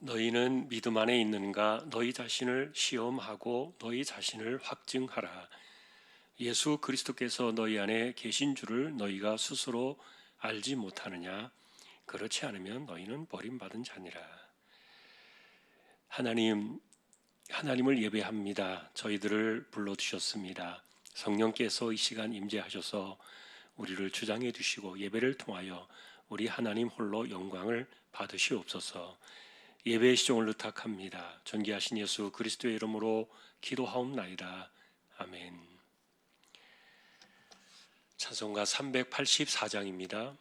너희는 믿음 안에 있는가? 너희 자신을 시험하고 너희 자신을 확증하라. 예수 그리스도께서 너희 안에 계신 줄을 너희가 스스로 알지 못하느냐? 그렇지 않으면 너희는 버림받은 자니라. 하나님을 예배합니다. 저희들을 불러주셨습니다. 성령께서 이 시간 임재하셔서 우리를 주장해 주시고 예배를 통하여 우리 하나님 홀로 영광을 받으시옵소서. 예배의 시종을 의탁합니다. 존귀하신 예수 그리스도의 이름으로 기도하옵나이다. 아멘. 찬송가 384장입니다.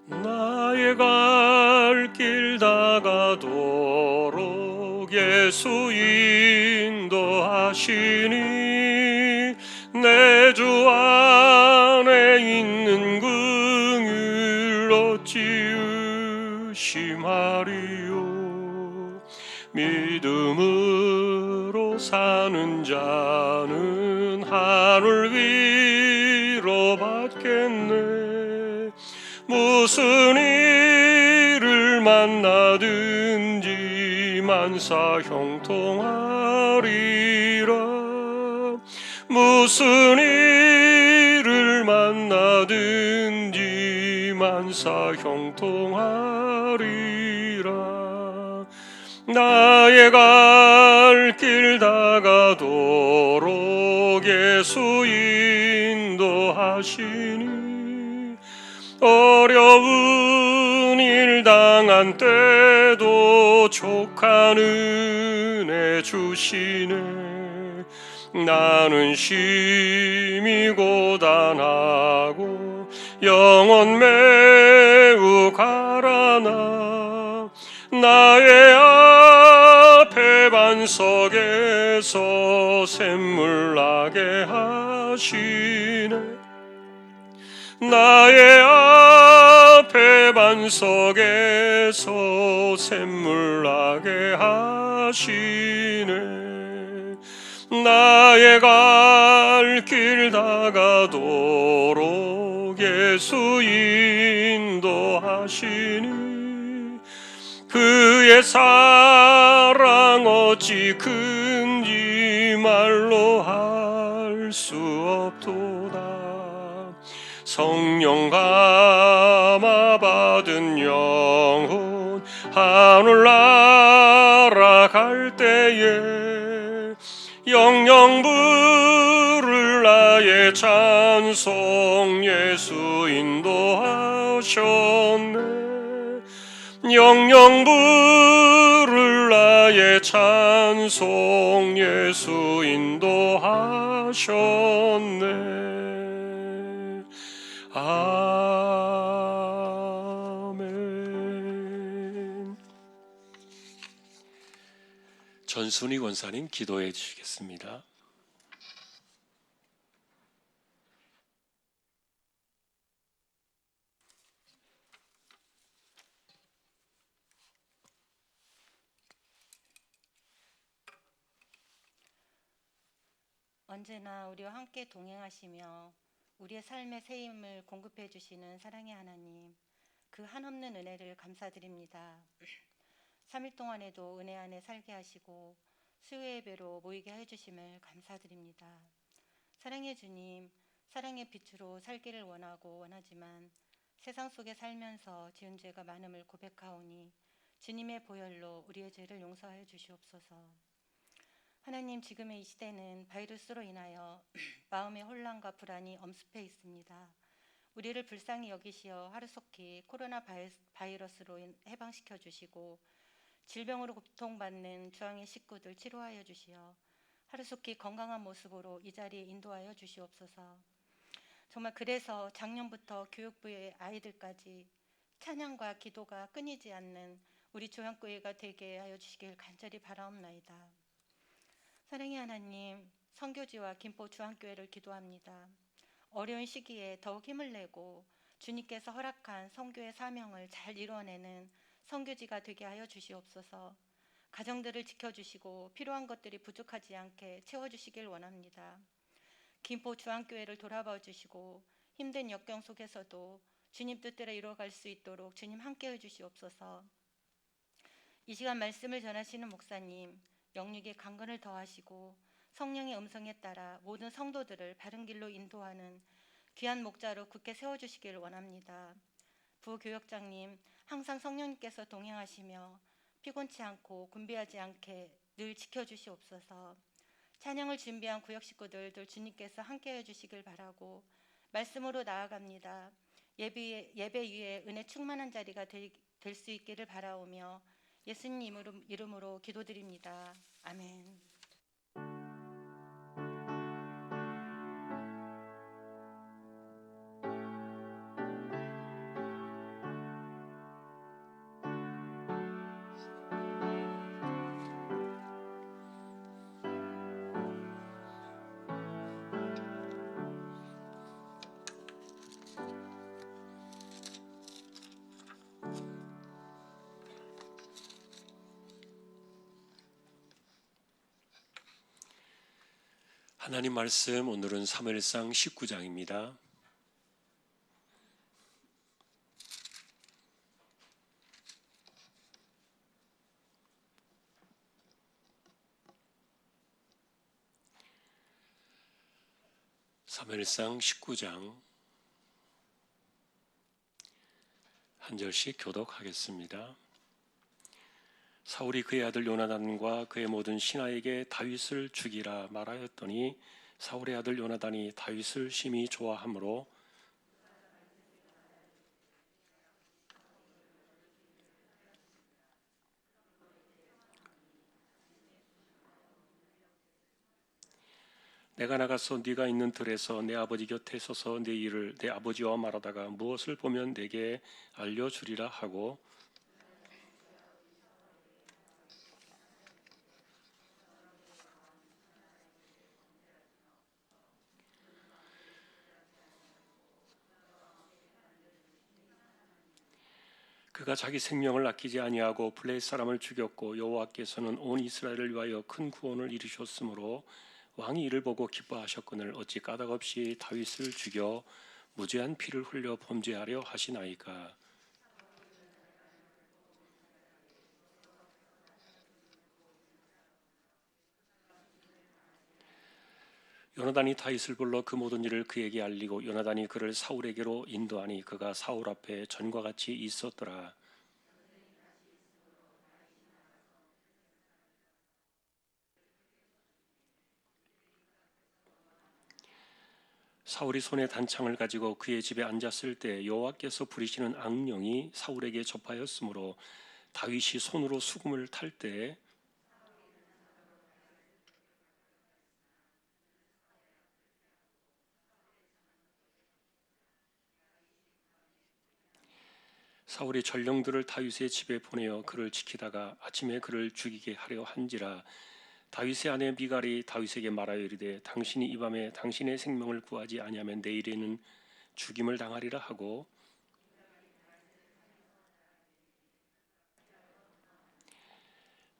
나의 갈 길 다가도록 예수 인도하시니 내 주 안에 있는 긍휼 어찌 의심하리요. 믿음으로 사는 자는 하늘 위로 받겠네. 무슨 일을 만나든지 만사 형통하리라. 무슨 일을 만나든지 만사 형통하리라. 나의 갈 길 다가도록 예수 인도하시니 어려운 일 당한 때도 족한 은혜 주시네. 나는 심히 고단하고 영혼 매우 가라나 나의 앞에 반석에서 샘물 나게 하시네. 나의 앞에 반석에서 샘물 나게 하시네. 나의 갈 길 다가도록 예수 인도하시니 그의 사랑 어찌 큰지 말로 할 수 없도다. 성령 감화 받은 영혼 하늘 날아갈 때에 영영 부를 나의 찬송 예수 인도하셨네. 영영 부를 나의 찬송 예수 인도하셨네. 아멘. 전순희 권사님 기도해 주시겠습니다. 언제나 우리와 함께 동행하시며 우리의 삶의 새 힘을 공급해 주시는 사랑의 하나님, 그 한없는 은혜를 감사드립니다. 3일 동안에도 은혜 안에 살게 하시고 수요의 예배로 모이게 해주심을 감사드립니다. 사랑의 주님, 사랑의 빛으로 살기를 원하지만 세상 속에 살면서 지은 죄가 많음을 고백하오니 주님의 보혈로 우리의 죄를 용서하여 주시옵소서. 하나님, 지금의 이 시대는 바이러스로 인하여 마음의 혼란과 불안이 엄습해 있습니다. 우리를 불쌍히 여기시어 하루속히 코로나 바이러스로 해방시켜 주시고 질병으로 고통받는 주황의 식구들 치료하여 주시어 하루속히 건강한 모습으로 이 자리에 인도하여 주시옵소서. 정말 그래서 작년부터 교육부의 아이들까지 찬양과 기도가 끊이지 않는 우리 조양교회가 되게 하여 주시길 간절히 바라옵나이다. 사랑의 하나님, 선교지와 김포 주한교회를 기도합니다. 어려운 시기에 더욱 힘을 내고 주님께서 허락한 선교의 사명을 잘 이루어내는 선교지가 되게 하여 주시옵소서. 가정들을 지켜주시고 필요한 것들이 부족하지 않게 채워주시길 원합니다. 김포 주안교회를 돌아봐 주시고 힘든 역경 속에서도 주님 뜻대로 이루어갈 수 있도록 주님 함께해 주시옵소서. 이 시간 말씀을 전하시는 목사님, 영육의 강건을 더하시고 성령의 음성에 따라 모든 성도들을 바른 길로 인도하는 귀한 목자로 굳게 세워주시길 원합니다. 부교역장님, 항상 성령님께서 동행하시며 피곤치 않고 군비하지 않게 늘 지켜주시옵소서. 찬양을 준비한 구역 식구들도 주님께서 함께해 주시길 바라고 말씀으로 나아갑니다. 예배 위에 은혜 충만한 자리가 될 수 있기를 바라오며 예수님 이름으로 기도드립니다. 아멘. 하나님 말씀 오늘은 사무엘상 19장입니다. 사무엘상 19장 한 절씩 교독하겠습니다. 사울이 그의 아들 요나단과 그의 모든 신하에게 다윗을 죽이라 말하였더니 사울의 아들 요나단이 다윗을 심히 좋아하므로 내가 나가서 네가 있는 들에서 내 아버지 곁에 서서 내 일을 내 아버지와 말하다가 무엇을 보면 내게 알려주리라 하고 그가 자기 생명을 아끼지 아니하고 블레셋 사람을 죽였고 여호와께서는 온 이스라엘을 위하여 큰 구원을 이루셨으므로 왕이 이를 보고 기뻐하셨거늘 어찌 까닭없이 다윗을 죽여 무죄한 피를 흘려 범죄하려 하시나이까. 요나단이 다윗을 불러 그 모든 일을 그에게 알리고 요나단이 그를 사울에게로 인도하니 그가 사울 앞에 전과 같이 있었더라. 사울이 손에 단창을 가지고 그의 집에 앉았을 때 여호와께서 부리시는 악령이 사울에게 접하였으므로 다윗이 손으로 수금을 탈 때에 사울이 전령들을 다윗의 집에 보내어 그를 지키다가 아침에 그를 죽이게 하려 한지라. 다윗의 아내 미갈이 다윗에게 말하여 이르되 당신이 이 밤에 당신의 생명을 구하지 아니하면 내일에는 죽임을 당하리라 하고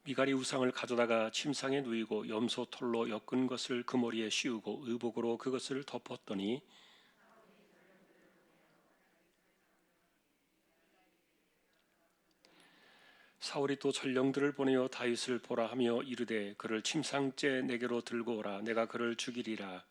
미갈이 우상을 가져다가 침상에 누이고 염소 털로 엮은 것을 그 머리에 씌우고 의복으로 그것을 덮었더니 사울이 또 전령들을 보내어 다윗을 보라 하며 이르되 그를 침상째 내게로 들고 오라. 내가 그를 죽이리라.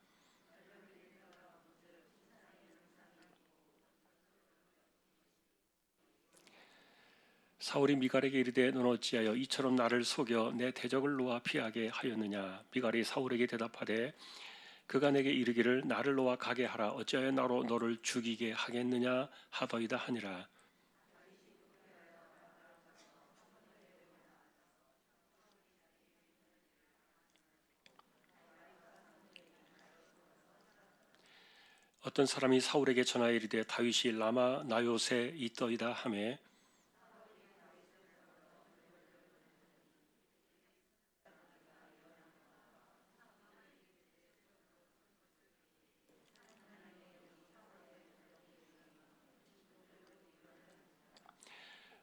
사울이 미갈에게 이르되 너는 어찌하여 이처럼 나를 속여 내 대적을 놓아 피하게 하였느냐. 미갈이 사울에게 대답하되 그가 내게 이르기를 나를 놓아 가게 하라. 어찌하여 나로 너를 죽이게 하겠느냐 하더이다 하니라. 어떤 사람이 사울에게 전하여 이르되 다윗이 라마 나요세 있더이다 하매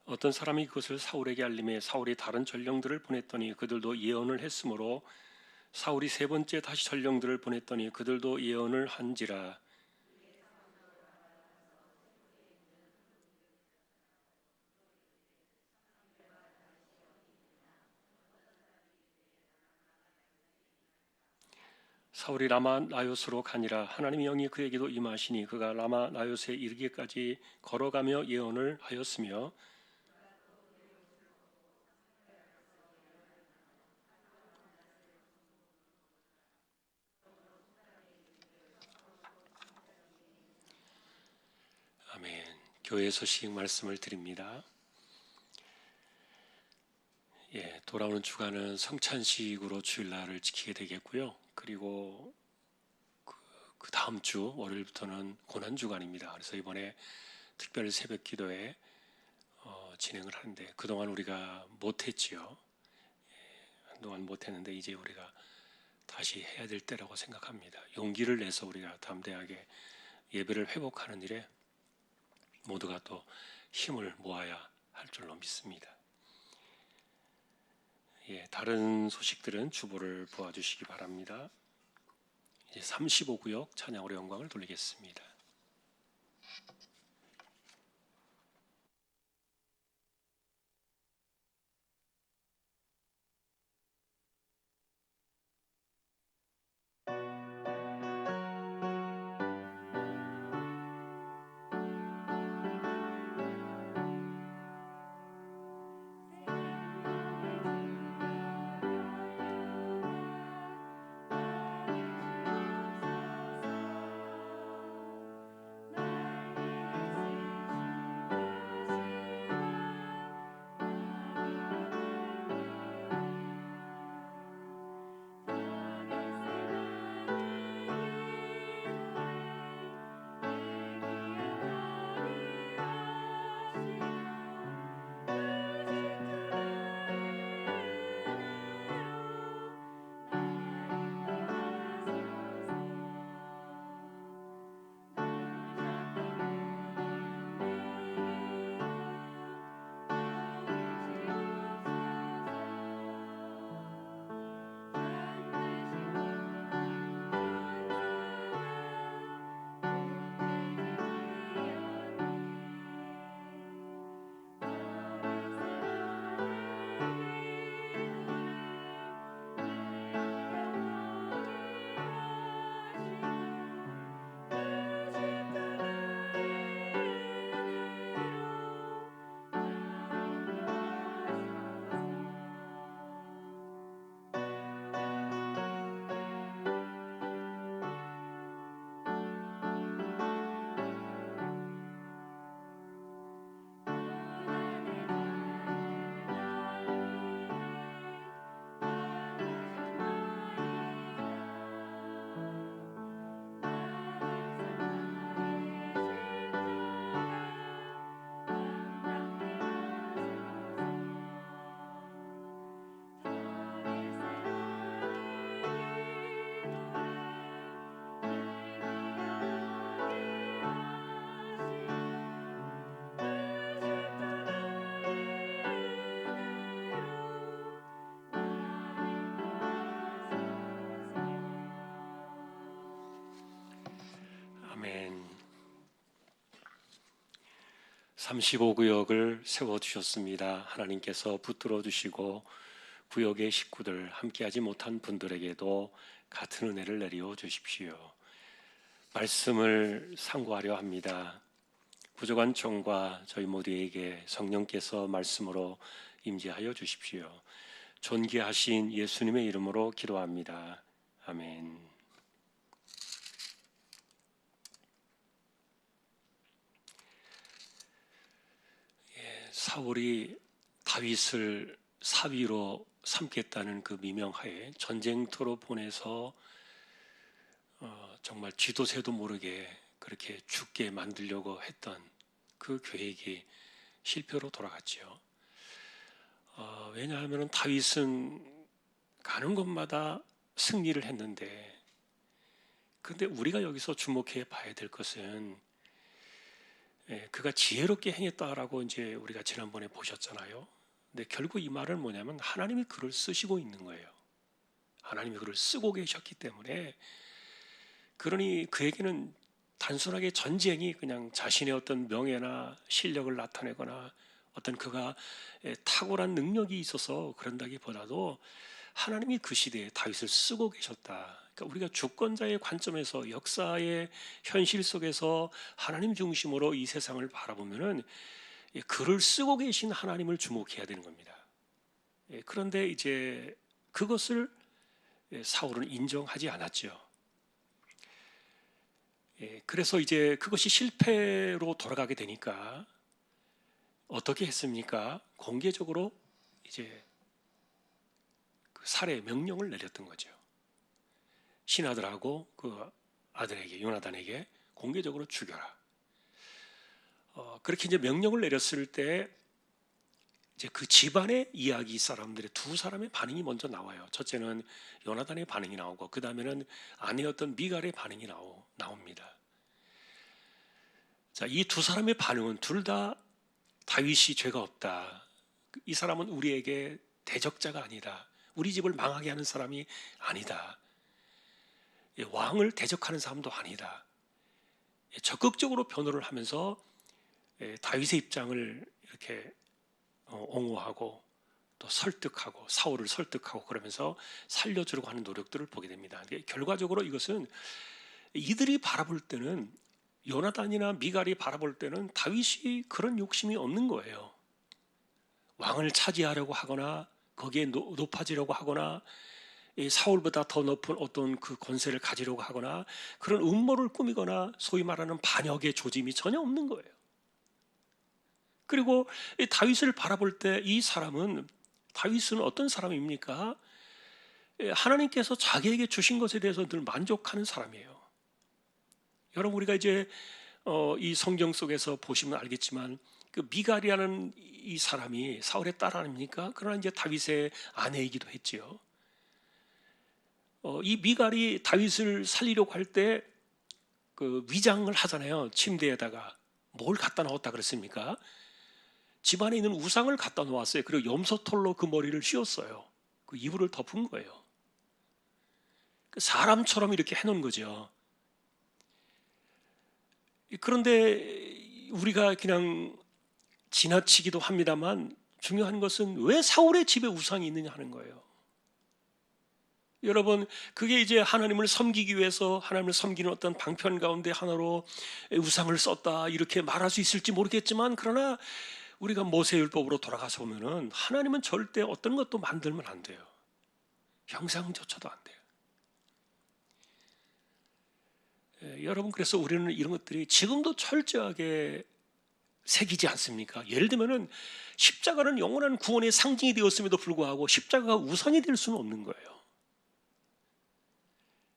어떤 사람이 그것을 사울에게 알림해 사울이 다른 전령들을 보냈더니 그들도 예언을 했으므로 사울이 세 번째 다시 전령들을 보냈더니 그들도 예언을 한지라. 사울이 라마 나요스로 가니라. 하나님의 영이 그에게도 임하시니 그가 라마 나요스에 이르기까지 걸어가며 예언을 하였으며 아멘. 교회 소식 말씀을 드립니다. 돌아오는 주간은 성찬식으로 주일날을 지키게 되겠고요. 그리고 그 다음 주 월요일부터는 고난 주간입니다. 그래서 이번에 특별 새벽 기도회 진행을 하는데 그동안 우리가 못했지요. 한동안 못했는데 이제 우리가 다시 해야 될 때라고 생각합니다. 용기를 내서 우리가 담대하게 예배를 회복하는 일에 모두가 또 힘을 모아야 할 줄로 믿습니다. 다른 소식들은 주보를 보아주시기 바랍니다. 이제 35구역 찬양으로 영광을 돌리겠습니다. 아멘. 35구역을 세워주셨습니다. 하나님께서 붙들어 주시고 구역의 식구들 함께하지 못한 분들에게도 같은 은혜를 내려 주십시오. 말씀을 상고하려 합니다. 부족한 종과 저희 모두에게 성령께서 말씀으로 임재하여 주십시오. 존귀하신 예수님의 이름으로 기도합니다. 아멘. 사울이 다윗을 사위로 삼겠다는 그 미명하에 전쟁터로 보내서 정말 쥐도새도 모르게 그렇게 죽게 만들려고 했던 그 계획이 실패로 돌아갔지요. 왜냐하면 다윗은 가는 곳마다 승리를 했는데, 근데 우리가 여기서 주목해 봐야 될 것은 그가 지혜롭게 행했다라고 이제 우리가 지난번에 보셨잖아요. 근데 결국 이 말은 뭐냐면 하나님이 그를 쓰시고 있는 거예요. 하나님이 그를 쓰고 계셨기 때문에, 그러니 그에게는 단순하게 전쟁이 그냥 자신의 어떤 명예나 실력을 나타내거나 어떤 그가 탁월한 능력이 있어서 그런다기보다도 하나님이 그 시대에 다윗을 쓰고 계셨다. 그러니까 우리가 주권자의 관점에서 역사의 현실 속에서 하나님 중심으로 이 세상을 바라보면은 그를 쓰고 계신 하나님을 주목해야 되는 겁니다. 그런데 이제 그것을 사울은 인정하지 않았죠. 그래서 이제 그것이 실패로 돌아가게 되니까 어떻게 했습니까? 공개적으로 이제 그 살해 명령을 내렸던 거죠. 신하들하고 그 아들에게, 요나단에게 공개적으로 죽여라. 그렇게 이제 명령을 내렸을 때 이제 그 집안의 이야기 사람들의 두 사람의 반응이 먼저 나와요. 첫째는 요나단의 반응이 나오고, 그 다음에는 아내였던 미갈의 반응이 나옵니다. 자, 이 두 사람의 반응은 둘 다 다윗이 죄가 없다. 이 사람은 우리에게 대적자가 아니다. 우리 집을 망하게 하는 사람이 아니다. 왕을 대적하는 사람도 아니다. 적극적으로 변호를 하면서 다윗의 입장을 이렇게 옹호하고 또 설득하고 사울을 설득하고 그러면서 살려주려고 하는 노력들을 보게 됩니다. 결과적으로 이것은 이들이 바라볼 때는, 요나단이나 미갈이 바라볼 때는 다윗이 그런 욕심이 없는 거예요. 왕을 차지하려고 하거나 거기에 높아지려고 하거나 사울보다 더 높은 어떤 그 권세를 가지려고 하거나 그런 음모를 꾸미거나 소위 말하는 반역의 조짐이 전혀 없는 거예요. 그리고 이 다윗을 바라볼 때 이 사람은, 다윗은 어떤 사람입니까? 하나님께서 자기에게 주신 것에 대해서 늘 만족하는 사람이에요. 여러분, 우리가 이제 이 성경 속에서 보시면 알겠지만 그 미갈이라는 이 사람이 사울의 딸 아닙니까? 그러나 이제 다윗의 아내이기도 했지요. 이 미갈이 다윗을 살리려고 할 때 그 위장을 하잖아요. 침대에다가 뭘 갖다 놓았다 그랬습니까? 집안에 있는 우상을 갖다 놓았어요. 그리고 염소털로 그 머리를 씌웠어요. 그 이불을 덮은 거예요. 사람처럼 이렇게 해놓은 거죠. 그런데 우리가 그냥 지나치기도 합니다만 중요한 것은 왜 사울의 집에 우상이 있느냐 하는 거예요. 여러분, 그게 이제 하나님을 섬기기 위해서 하나님을 섬기는 어떤 방편 가운데 하나로 우상을 썼다 이렇게 말할 수 있을지 모르겠지만, 그러나 우리가 모세율법으로 돌아가서 보면은 하나님은 절대 어떤 것도 만들면 안 돼요. 형상조차도 안 돼요. 여러분, 그래서 우리는 이런 것들이 지금도 철저하게 새기지 않습니까? 예를 들면은 십자가는 영원한 구원의 상징이 되었음에도 불구하고 십자가가 우상이 될 수는 없는 거예요.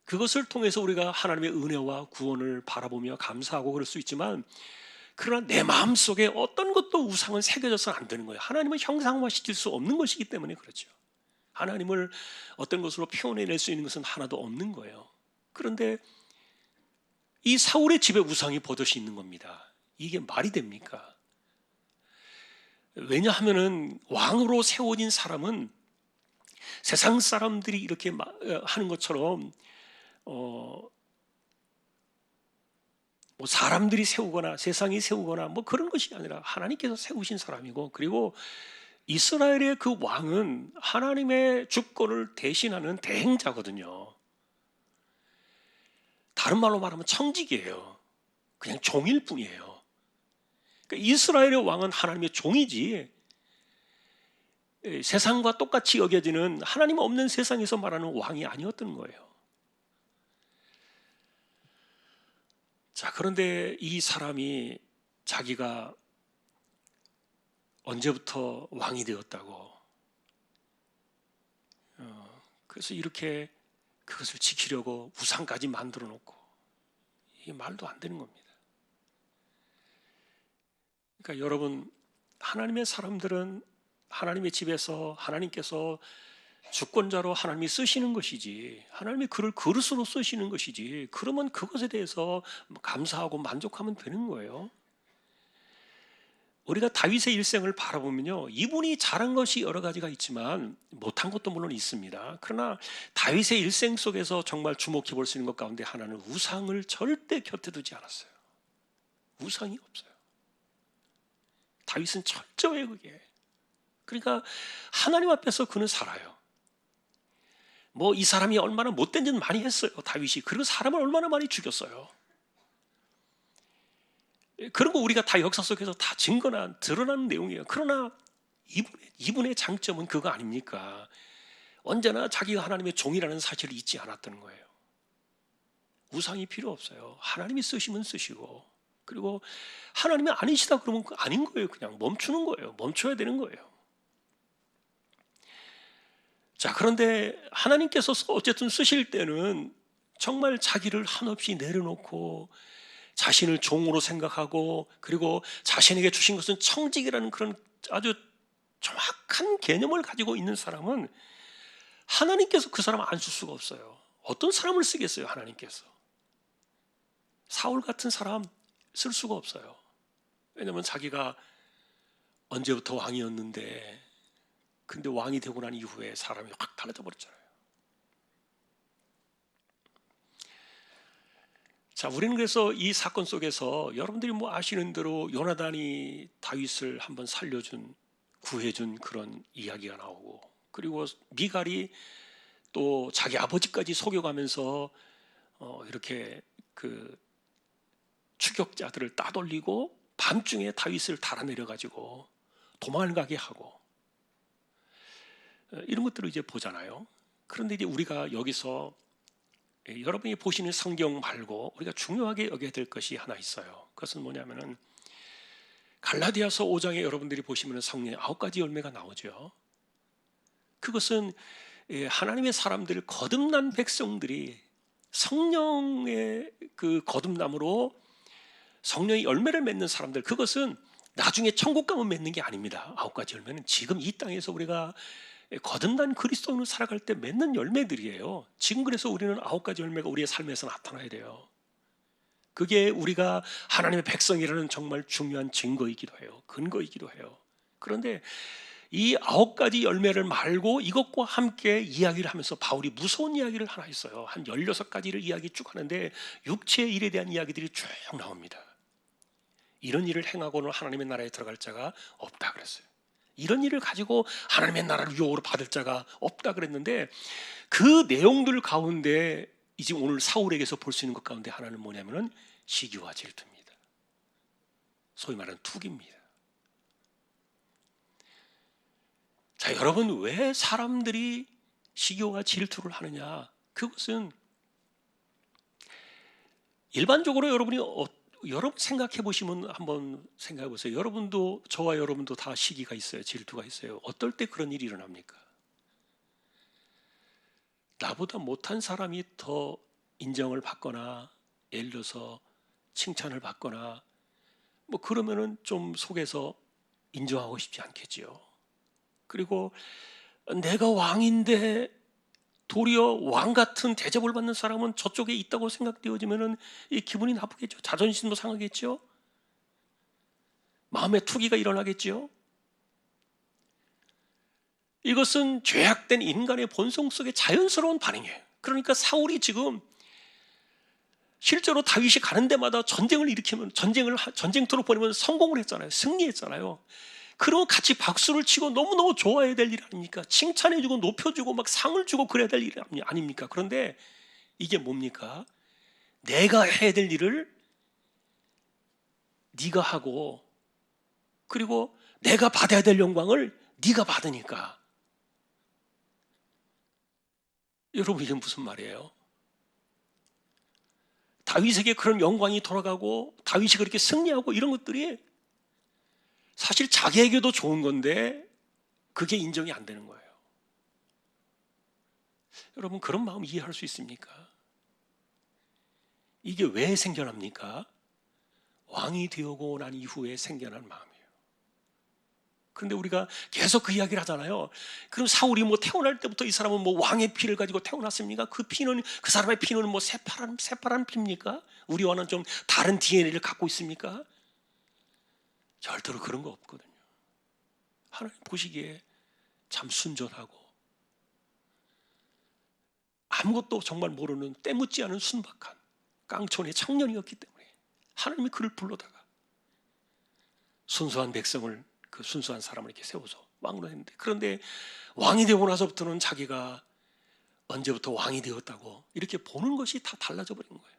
그것을 통해서 우리가 하나님의 은혜와 구원을 바라보며 감사하고 그럴 수 있지만, 그러나 내 마음속에 어떤 것도 우상은 새겨져서는 안 되는 거예요. 하나님은 형상화시킬 수 없는 것이기 때문에 그렇죠. 하나님을 어떤 것으로 표현해낼 수 있는 것은 하나도 없는 거예요. 그런데 이 사울의 집에 우상이 버젓이 있는 겁니다. 이게 말이 됩니까? 왜냐하면은 왕으로 세워진 사람은 세상 사람들이 이렇게 하는 것처럼 뭐 사람들이 세우거나 세상이 세우거나 뭐 그런 것이 아니라 하나님께서 세우신 사람이고, 그리고 이스라엘의 그 왕은 하나님의 주권을 대신하는 대행자거든요. 다른 말로 말하면 청직이에요. 그냥 종일 뿐이에요. 그러니까 이스라엘의 왕은 하나님의 종이지, 세상과 똑같이 여겨지는 하나님 없는 세상에서 말하는 왕이 아니었던 거예요. 자, 그런데 이 사람이 자기가 언제부터 왕이 되었다고, 그래서 이렇게 그것을 지키려고 우상까지 만들어 놓고, 이게 말도 안 되는 겁니다. 그러니까 여러분, 하나님의 사람들은 하나님의 집에서 하나님께서 주권자로 하나님이 쓰시는 것이지, 하나님이 그를 그릇으로 쓰시는 것이지, 그러면 그것에 대해서 감사하고 만족하면 되는 거예요. 우리가 다윗의 일생을 바라보면요, 이분이 잘한 것이 여러 가지가 있지만 못한 것도 물론 있습니다. 그러나 다윗의 일생 속에서 정말 주목해 볼 수 있는 것 가운데 하나는 우상을 절대 곁에 두지 않았어요. 우상이 없어요. 다윗은 철저해요, 그게. 그러니까 하나님 앞에서 그는 살아요. 뭐 이 사람이 얼마나 못된 짓 많이 했어요, 다윗이. 그리고 사람을 얼마나 많이 죽였어요. 그런 거 우리가 다 역사 속에서 다 증거나 드러나는 내용이에요. 그러나 이분의 장점은 그거 아닙니까? 언제나 자기가 하나님의 종이라는 사실을 잊지 않았다는 거예요. 우상이 필요 없어요. 하나님이 쓰시면 쓰시고, 그리고 하나님이 아니시다 그러면 아닌 거예요. 그냥 멈추는 거예요. 멈춰야 되는 거예요. 자, 그런데 하나님께서 어쨌든 쓰실 때는 정말 자기를 한없이 내려놓고 자신을 종으로 생각하고, 그리고 자신에게 주신 것은 청직이라는 그런 아주 정확한 개념을 가지고 있는 사람은 하나님께서 그 사람을 안 쓸 수가 없어요. 어떤 사람을 쓰겠어요, 하나님께서? 사울 같은 사람 쓸 수가 없어요. 왜냐하면 자기가 언제부터 왕이었는데, 근데 왕이 되고 난 이후에 사람이 확 달라져 버렸잖아요. 자, 우리는 그래서 이 사건 속에서 여러분들이 뭐 아시는 대로 요나단이 다윗을 한번 구해준 그런 이야기가 나오고, 그리고 미갈이 또 자기 아버지까지 속여가면서 이렇게 그 추격자들을 따돌리고 밤중에 다윗을 달아내려 가지고 도망을 가게 하고, 이런 것들을 이제 보잖아요. 그런데 이제 우리가 여기서 여러분이 보시는 성경 말고 우리가 중요하게 여겨야 될 것이 하나 있어요. 그것은 뭐냐면은 갈라디아서 5장에 여러분들이 보시면 성령의 9가지 열매가 나오죠. 그것은 하나님의 사람들, 거듭난 백성들이 성령의 그 거듭남으로 성령의 열매를 맺는 사람들, 그것은 나중에 천국 가면 맺는 게 아닙니다. 9가지 열매는 지금 이 땅에서 우리가 거듭난 그리스도인으로 살아갈 때 맺는 열매들이에요. 지금 그래서 우리는 9가지 열매가 우리의 삶에서 나타나야 돼요. 그게 우리가 하나님의 백성이라는 정말 중요한 증거이기도 해요. 근거이기도 해요. 그런데 이 9가지 열매를 말고 이것과 함께 이야기를 하면서 바울이 무서운 이야기를 하나 했어요. 한 16가지를 이야기 쭉 하는데 육체의 일에 대한 이야기들이 쭉 나옵니다. 이런 일을 행하고는 하나님의 나라에 들어갈 자가 없다 그랬어요. 이런 일을 가지고 하나님의 나라를 유혹으로 받을 자가 없다 그랬는데, 그 내용들 가운데 이제 오늘 사울에게서 볼 수 있는 것 가운데 하나는 뭐냐면은 시기와 질투입니다. 소위 말하는 투기입니다. 자, 여러분, 왜 사람들이 시기와 질투를 하느냐? 그것은 일반적으로 여러분 생각해 보시면 한번 생각해 보세요. 여러분도, 저와 여러분도 다 시기가 있어요. 질투가 있어요. 어떨 때 그런 일이 일어납니까? 나보다 못한 사람이 더 인정을 받거나, 예를 들어서 칭찬을 받거나, 뭐 그러면은 좀 속에서 인정하고 싶지 않겠지요. 그리고 내가 왕인데 도리어 왕 같은 대접을 받는 사람은 저쪽에 있다고 생각되어지면은 이 기분이 나쁘겠죠. 자존심도 상하겠죠. 마음의 투기가 일어나겠죠. 이것은 죄악된 인간의 본성 속의 자연스러운 반응이에요. 그러니까 사울이 지금 실제로 다윗이 가는 데마다 전쟁을 일으키면 전쟁터로 보내면 성공을 했잖아요. 승리했잖아요. 그러면 같이 박수를 치고 너무너무 좋아해야 될 일 아닙니까? 칭찬해주고 높여주고 막 상을 주고 그래야 될 일 아닙니까? 그런데 이게 뭡니까? 내가 해야 될 일을 네가 하고, 그리고 내가 받아야 될 영광을 네가 받으니까. 여러분, 이게 무슨 말이에요? 다윗에게 그런 영광이 돌아가고 다윗이 그렇게 승리하고 이런 것들이 사실 자기에게도 좋은 건데 그게 인정이 안 되는 거예요. 여러분, 그런 마음 이해할 수 있습니까? 이게 왜 생겨납니까? 왕이 되고 난 이후에 생겨난 마음이에요. 그런데 우리가 계속 그 이야기를 하잖아요. 그럼 사울이 뭐 태어날 때부터 이 사람은 뭐 왕의 피를 가지고 태어났습니까? 그 사람의 피는 뭐 새파란 피입니까? 우리와는 좀 다른 DNA를 갖고 있습니까? 절대로 그런 거 없거든요. 하나님 보시기에 참 순전하고 아무것도 정말 모르는 때묻지 않은 순박한 깡촌의 청년이었기 때문에 하나님이 그를 불러다가 순수한 백성을, 그 순수한 사람을 이렇게 세워서 왕으로 했는데, 그런데 왕이 되고 나서부터는 자기가 언제부터 왕이 되었다고 이렇게 보는 것이 다 달라져 버린 거예요.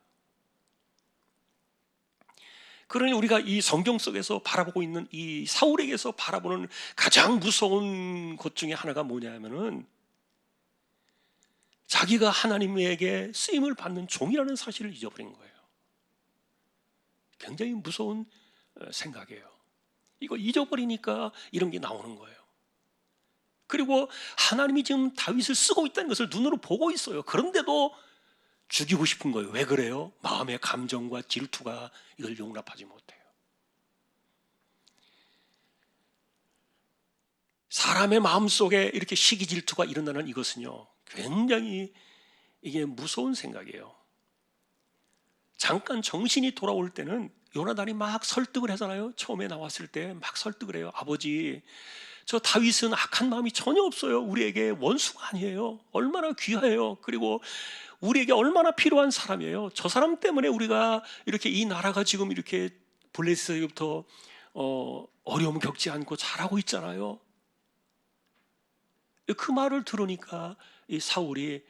그러니 우리가 이 성경 속에서 바라보고 있는 이 사울에게서 바라보는 가장 무서운 것 중에 하나가 뭐냐면은 자기가 하나님에게 쓰임을 받는 종이라는 사실을 잊어버린 거예요. 굉장히 무서운 생각이에요. 이거 잊어버리니까 이런 게 나오는 거예요. 그리고 하나님이 지금 다윗을 쓰고 있다는 것을 눈으로 보고 있어요. 그런데도 죽이고 싶은 거예요. 왜 그래요? 마음의 감정과 질투가 이걸 용납하지 못해요. 사람의 마음속에 이렇게 시기 질투가 일어나는 이것은요, 굉장히 이게 무서운 생각이에요. 잠깐 정신이 돌아올 때는 요나단이 막 설득을 하잖아요. 처음에 나왔을 때 막 설득을 해요. 아버지, 저 다윗은 악한 마음이 전혀 없어요. 우리에게 원수가 아니에요. 얼마나 귀해요. 그리고 우리에게 얼마나 필요한 사람이에요. 저 사람 때문에 우리가 이렇게 이 나라가 지금 이렇게 블레셋에부터 어려움 겪지 않고 잘하고 있잖아요. 그 말을 들으니까 이 사울이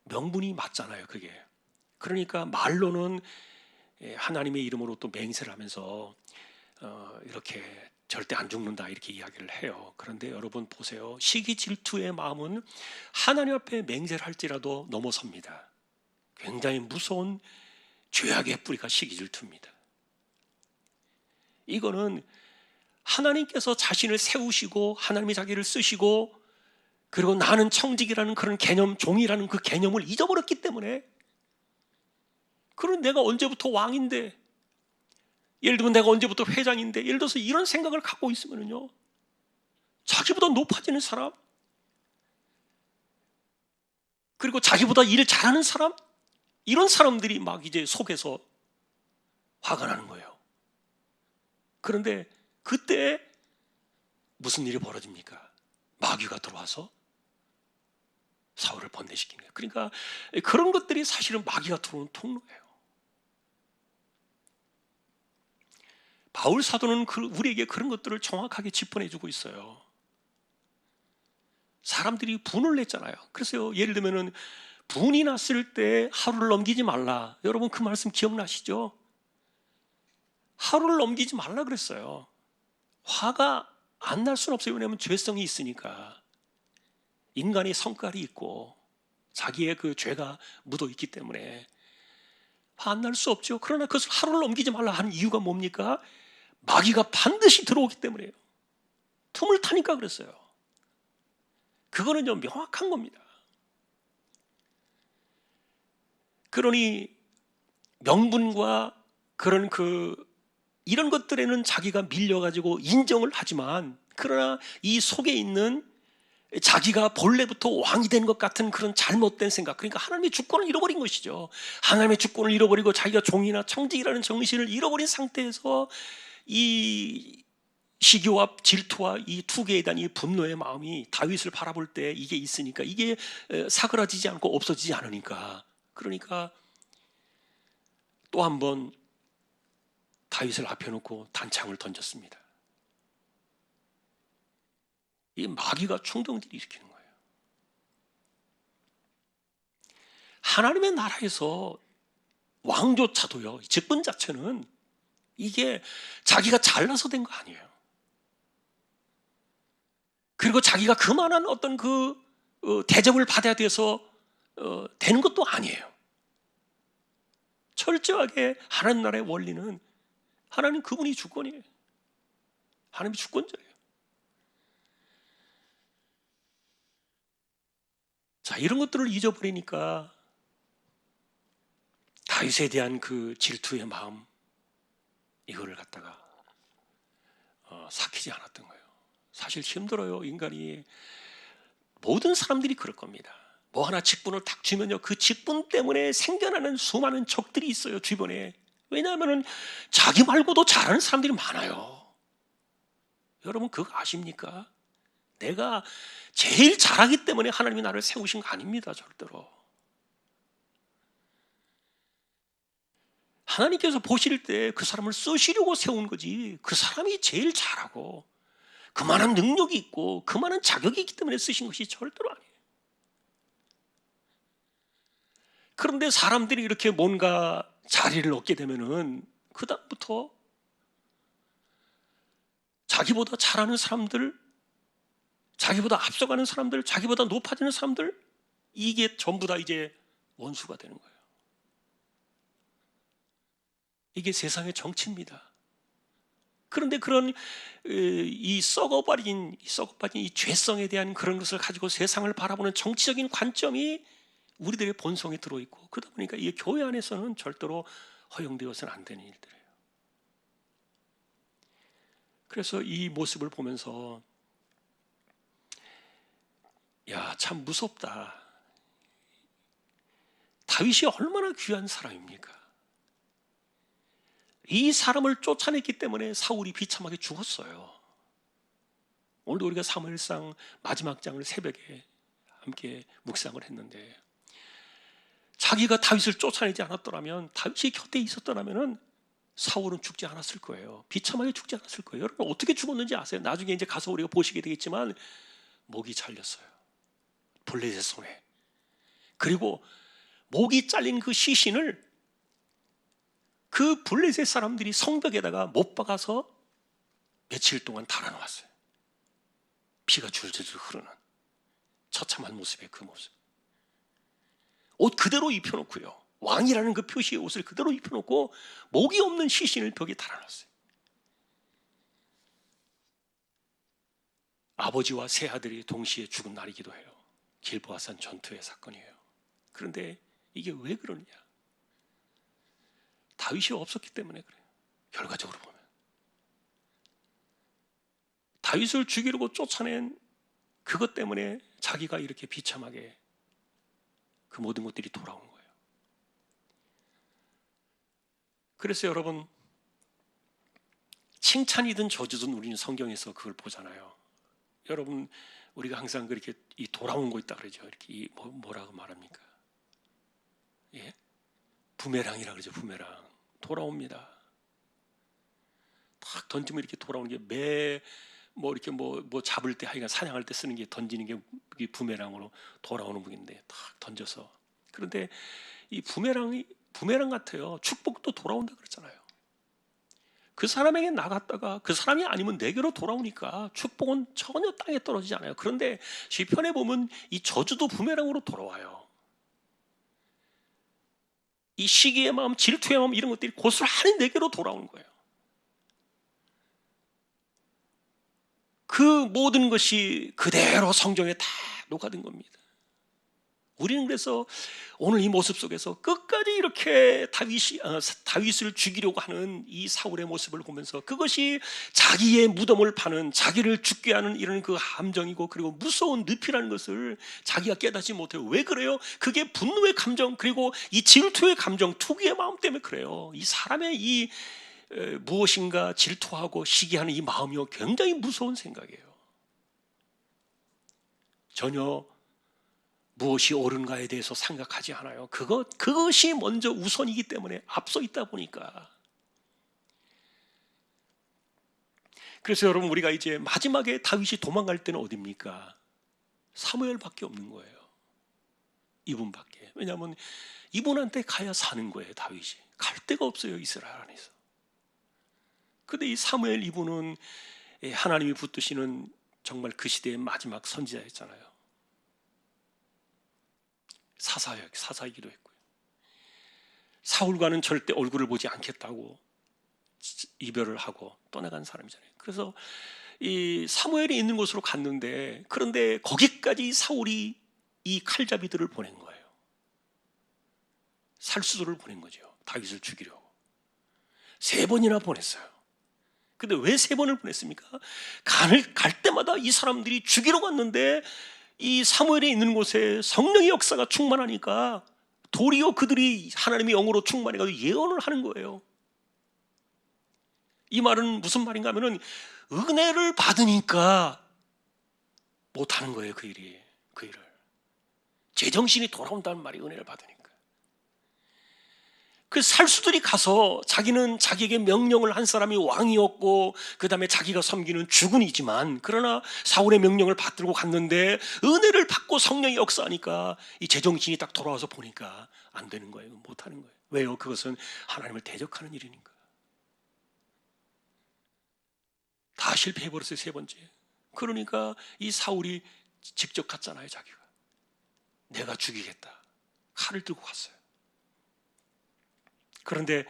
명분이 맞잖아요. 그게. 그러니까 말로는 하나님의 이름으로 또 맹세를 하면서 이렇게 절대 안 죽는다 이렇게 이야기를 해요. 그런데 여러분 보세요. 시기 질투의 마음은 하나님 앞에 맹세를 할지라도 넘어섭니다. 굉장히 무서운 죄악의 뿌리가 시기 질투입니다. 이거는 하나님께서 자신을 세우시고 하나님이 자기를 쓰시고 그리고 나는 청직이라는 그런 개념, 종이라는 그 개념을 잊어버렸기 때문에, 그런 내가 언제부터 왕인데, 예를 들면 내가 언제부터 회장인데, 예를 들어서 이런 생각을 갖고 있으면요, 자기보다 높아지는 사람, 그리고 자기보다 일 잘하는 사람, 이런 사람들이 막 이제 속에서 화가 나는 거예요. 그런데 그때 무슨 일이 벌어집니까? 마귀가 들어와서 사울을 번뇌시키는 거예요. 그러니까 그런 것들이 사실은 마귀가 들어오는 통로예요. 바울 사도는 우리에게 그런 것들을 정확하게 짚어내주고 있어요. 사람들이 분을 냈잖아요. 그래서 예를 들면은 분이 났을 때 하루를 넘기지 말라. 여러분 그 말씀 기억나시죠? 하루를 넘기지 말라 그랬어요. 화가 안 날 수는 없어요. 왜냐하면 죄성이 있으니까. 인간의 성깔이 있고 자기의 그 죄가 묻어 있기 때문에 화 안 날 수 없죠. 그러나 그것을 하루를 넘기지 말라 하는 이유가 뭡니까? 마귀가 반드시 들어오기 때문에요. 틈을 타니까 그랬어요. 그거는요 명확한 겁니다. 그러니 명분과 그런 이런 것들에는 자기가 밀려가지고 인정을 하지만, 그러나 이 속에 있는 자기가 본래부터 왕이 된 것 같은 그런 잘못된 생각, 그러니까 하나님의 주권을 잃어버린 것이죠. 하나님의 주권을 잃어버리고 자기가 종이나 청직이라는 정신을 잃어버린 상태에서 이 시기와 질투와 이 투개에 대한 이 분노의 마음이 다윗을 바라볼 때 이게 있으니까 이게 사그라지지 않고 없어지지 않으니까, 그러니까 또 한 번 다윗을 앞에 놓고 단창을 던졌습니다. 이 마귀가 충동들을 일으키는 거예요. 하나님의 나라에서 왕조차도요, 직분 자체는 이게 자기가 잘나서 된 거 아니에요. 그리고 자기가 그만한 어떤 대접을 받아야 돼서 되는 것도 아니에요. 철저하게 하나님 나라의 원리는 하나님 그분이 주권이에요. 하나님이 주권자예요. 자, 이런 것들을 잊어버리니까 다윗에 대한 그 질투의 마음, 이거를 갖다가 삭히지 않았던 거예요. 사실 힘들어요. 인간이, 모든 사람들이 그럴 겁니다. 뭐 하나 직분을 탁 주면요, 그 직분 때문에 생겨나는 수많은 적들이 있어요, 주변에. 왜냐하면 자기 말고도 잘하는 사람들이 많아요. 여러분 그거 아십니까? 내가 제일 잘하기 때문에 하나님이 나를 세우신 거 아닙니다. 절대로. 하나님께서 보실 때 그 사람을 쓰시려고 세운 거지, 그 사람이 제일 잘하고 그만한 능력이 있고 그만한 자격이 있기 때문에 쓰신 것이 절대로 아니에요. 그런데 사람들이 이렇게 뭔가 자리를 얻게 되면은 그 다음부터 자기보다 잘하는 사람들, 자기보다 앞서가는 사람들, 자기보다 높아지는 사람들, 이게 전부 다 이제 원수가 되는 거예요. 이게 세상의 정치입니다. 그런데 그런 이 썩어버린 이 죄성에 대한 그런 것을 가지고 세상을 바라보는 정치적인 관점이 우리들의 본성에 들어있고, 그러다 보니까 이 교회 안에서는 절대로 허용되어서는 안 되는 일들이에요. 그래서 이 모습을 보면서 야, 참 무섭다. 다윗이 얼마나 귀한 사람입니까? 이 사람을 쫓아냈기 때문에 사울이 비참하게 죽었어요. 오늘도 우리가 사무엘상 마지막 장을 새벽에 함께 묵상을 했는데, 자기가 다윗을 쫓아내지 않았더라면, 다윗이 곁에 있었더라면 사울은 죽지 않았을 거예요. 비참하게 죽지 않았을 거예요. 여러분 어떻게 죽었는지 아세요? 나중에 이제 가서 우리가 보시게 되겠지만 목이 잘렸어요. 블레셋 손에. 그리고 목이 잘린 그 시신을 그 블레셋 사람들이 성벽에다가 못 박아서 며칠 동안 달아놓았어요. 피가 줄줄 흐르는 처참한 모습의 그 모습. 옷 그대로 입혀놓고요, 왕이라는 그 표시의 옷을 그대로 입혀놓고 목이 없는 시신을 벽에 달아놨어요. 아버지와 세 아들이 동시에 죽은 날이기도 해요. 길보아산 전투의 사건이에요. 그런데 이게 왜 그러느냐? 다윗이 없었기 때문에 그래요. 결과적으로 보면 다윗을 죽이려고 쫓아낸 그것 때문에 자기가 이렇게 비참하게 그 모든 것들이 돌아온 거예요. 그래서 여러분, 칭찬이든 저주든 우리는 성경에서 그걸 보잖아요. 여러분, 우리가 항상 그렇게 이 돌아온 거 있다 그러죠. 이렇게 이 뭐라고 말합니까? 예? 부메랑이라 그러죠. 부메랑. 돌아옵니다. 딱 던지면 이렇게 돌아오는 게 이렇게 잡을 때, 하여간 사냥할 때 쓰는 게, 던지는 게 부메랑으로 돌아오는 무기인데 딱 던져서. 그런데 이 부메랑 같아요. 축복도 돌아온다 그랬잖아요. 그 사람에게 나갔다가 그 사람이 아니면 내게로 돌아오니까 축복은 전혀 땅에 떨어지지 않아요. 그런데 시편에 보면 이 저주도 부메랑으로 돌아와요. 이 시기의 마음, 질투의 마음, 이런 것들이 고스란히 내게로 돌아오는 거예요. 그 모든 것이 그대로 성경에 다 녹아든 겁니다. 우리는 그래서 오늘 이 모습 속에서 끝까지 이렇게 다윗을 죽이려고 하는 이 사울의 모습을 보면서, 그것이 자기의 무덤을 파는, 자기를 죽게 하는 이런 그 함정이고, 그리고 무서운 늪이라는 것을 자기가 깨닫지 못해요. 왜 그래요? 그게 분노의 감정, 그리고 이 질투의 감정, 투기의 마음 때문에 그래요. 이 사람의 이 무엇인가 질투하고 시기하는 이 마음이요, 굉장히 무서운 생각이에요. 전혀 무엇이 옳은가에 대해서 생각하지 않아요. 그것이 먼저 우선이기 때문에 앞서 있다 보니까. 그래서 여러분, 우리가 이제 마지막에 다윗이 도망갈 때는 어디입니까? 사무엘밖에 없는 거예요. 이분밖에. 왜냐하면 이분한테 가야 사는 거예요. 다윗이 갈 데가 없어요, 이스라엘 안에서. 그런데 이 사무엘 이분은 하나님이 붙드시는 정말 그 시대의 마지막 선지자였잖아요. 사사이기도 했고요. 사울과는 절대 얼굴을 보지 않겠다고 이별을 하고 떠나간 사람이잖아요. 그래서 이 사무엘이 있는 곳으로 갔는데, 그런데 거기까지 사울이 이 칼잡이들을 보낸 거예요. 살수들을 보낸 거죠. 다윗을 죽이려고 3번이나 보냈어요. 근데 왜 3번을 보냈습니까? 갈 때마다 이 사람들이 죽이러 갔는데, 이 사무엘에 있는 곳에 성령의 역사가 충만하니까 도리어 그들이 하나님의 영으로 충만해가지고 예언을 하는 거예요. 이 말은 무슨 말인가 하면은 은혜를 받으니까 못하는 거예요. 그 일을. 제정신이 돌아온다는 말이 은혜를 받으니까. 그 살수들이 가서 자기는 자기에게 명령을 한 사람이 왕이었고 그 다음에 자기가 섬기는 주군이지만, 그러나 사울의 명령을 받들고 갔는데 은혜를 받고 성령이 역사하니까 이 제정신이 딱 돌아와서 보니까 안 되는 거예요. 못하는 거예요. 왜요? 그것은 하나님을 대적하는 일이니까. 다 실패해버렸어요. 세 번째. 그러니까 이 사울이 직접 갔잖아요. 자기가 내가 죽이겠다 칼을 들고 갔어요. 그런데